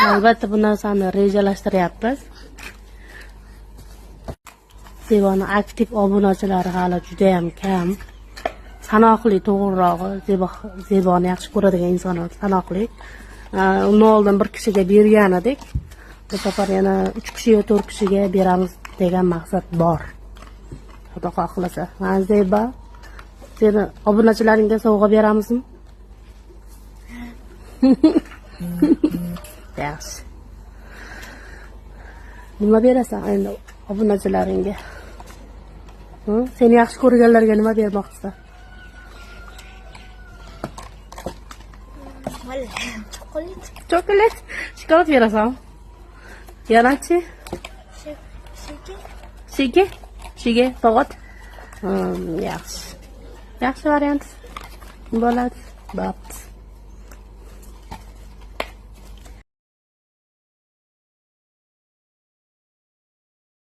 Albatta bu narsani rejalashtiryapmiz. Zeboni aktiv obunachilari hali juda ham kam. Sanoqli to'g'rirog'i, Zeboni yaxshi ko'radigan insonlar sanoqli. Undan oldin bir kishiga bergan edik. Bu safar yana 3 kishiga, 4 kishiga beramiz degan maqsad bor. Xudo xohlasa. Mana Zeba, seni obunachilaringga sovg'a beramizmi? Yaxshi. Nima berasan endi obunachilaringga? Seni yaxshi ko'rganlarga nima bermoqchisan? Chokolat. Shokolad berasan? Yanachi? Shige, to'g'at. Yaxshi. Yaxshi variant bo'ladi. Bo'pti.